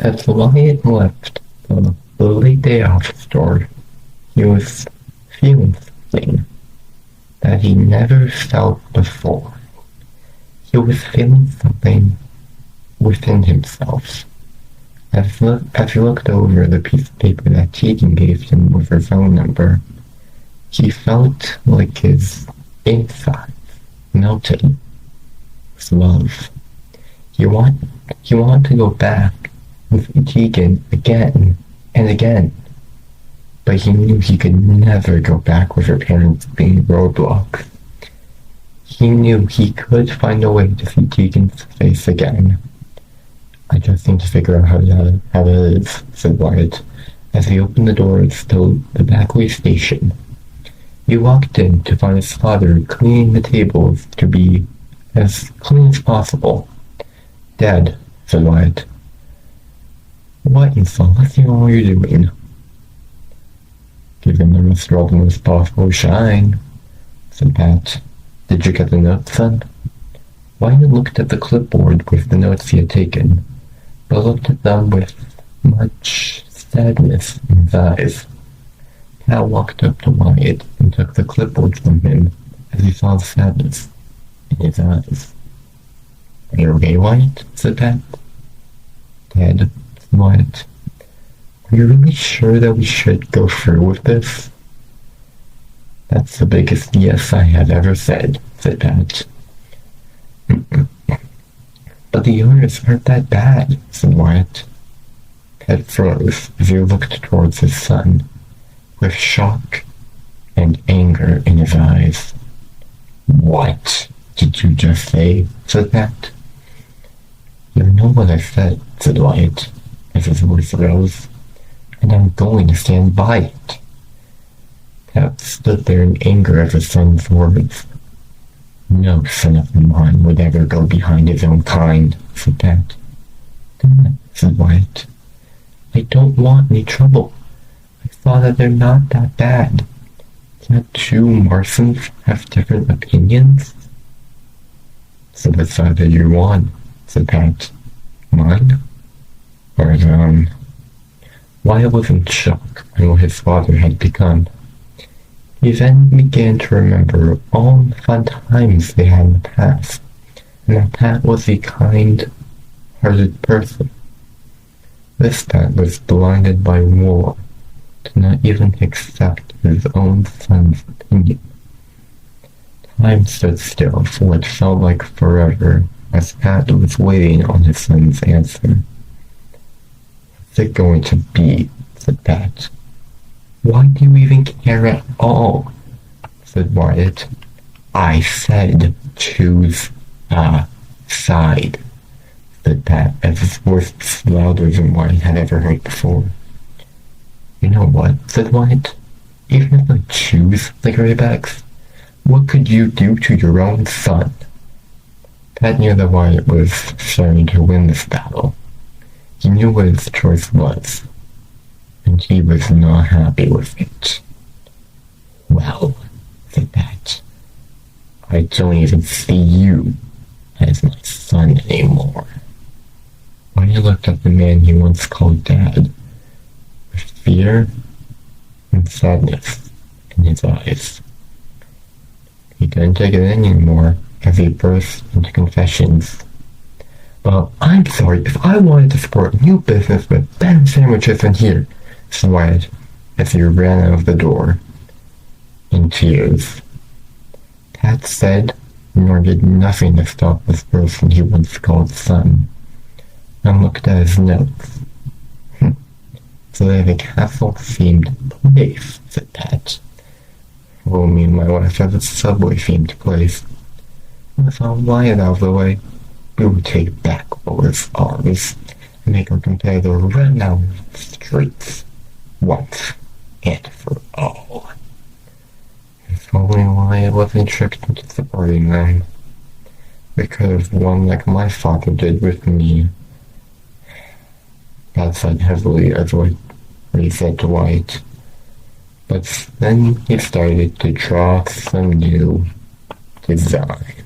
As Wyatt left the late day off store, he was feeling something that he never felt before. He was feeling something within himself. As he looked over the piece of paper that Tegan gave him with her phone number, he felt like his insides melted with love. He wanted to go back with Tegan again and again, but he knew he could never go back with her parents being roadblocks. He knew he could find a way to see Tegan's face again. "I just need to figure out how that is," said Wyatt, as he opened the doors to the backway station. He walked in to find his father cleaning the tables to be as clean as possible. "Dad," said Wyatt. "What in Celestia are you doing?" "Giving the restaurant the most possible shine," said Pat. "Did you get the notes, son?" Wyatt looked at the clipboard with the notes he had taken, but looked at them with much sadness in his eyes. Pat walked up to Wyatt and took the clipboard from him as he saw the sadness in his eyes. "Are you okay, Wyatt?" said Pat. "Dad," said Wyatt, "are you really sure that we should go through with this?" "That's the biggest yes I have ever said," said Pat. "But the owners aren't that bad," said Wyatt. Pat froze as he looked towards his son, with shock and anger in his eyes. "What did you just say?" said Pat. "You know what I said," said Wyatt, as his voice rose, "and I'm going to stand by it." Pat stood there in anger at his son's words. "No son of mine would ever go behind his own kind," said Pat. "Dad," said Wyatt, "I don't want any trouble. I saw that they're not that bad. Can't two Marsons have different opinions?" "So what side are you on?" said Pat. "Mine? Or Wyatt was in shock at what his father had become. He then began to remember all the fun times they had in the past, and that Pat was a kind-hearted person. This Pat was blinded by war to not even accept his own son's opinion. Time stood still for what felt like forever as Pat was waiting on his son's answer. "What's it going to be?" said Pat. "Why do you even care at all?" said Wyatt. "I said choose a side," said Pat, as his voice was louder than Wyatt had ever heard before. "You know what?" said Wyatt. "Even if I choose the Greybacks, what could you do to your own son?" Pat knew that Wyatt was starting to win this battle. He knew what his choice was, and he was not happy with it. "Well," said Pat, "I don't even see you as my son anymore." When he looked at the man he once called Dad, with fear and sadness in his eyes, he couldn't take it anymore as he burst into confessions. "Well, I'm sorry, if I wanted to support a new business with better sandwiches than here," said Wyatt, as he ran out of the door, in tears. Pat said nor did nothing to stop this person he once called son, and looked at his notes. "So they have a castle-themed place," said Pat. "Well, me and my wife have a subway-themed place. With our Wyatt out of the way, we would take back what was ours and make our competitor run out of the streets once and for all." If only Wyatt wasn't tricked into supporting them. They could have won like my father did with me. Pat sighed heavily as what he said to Wyatt. But then he started to draw some new design.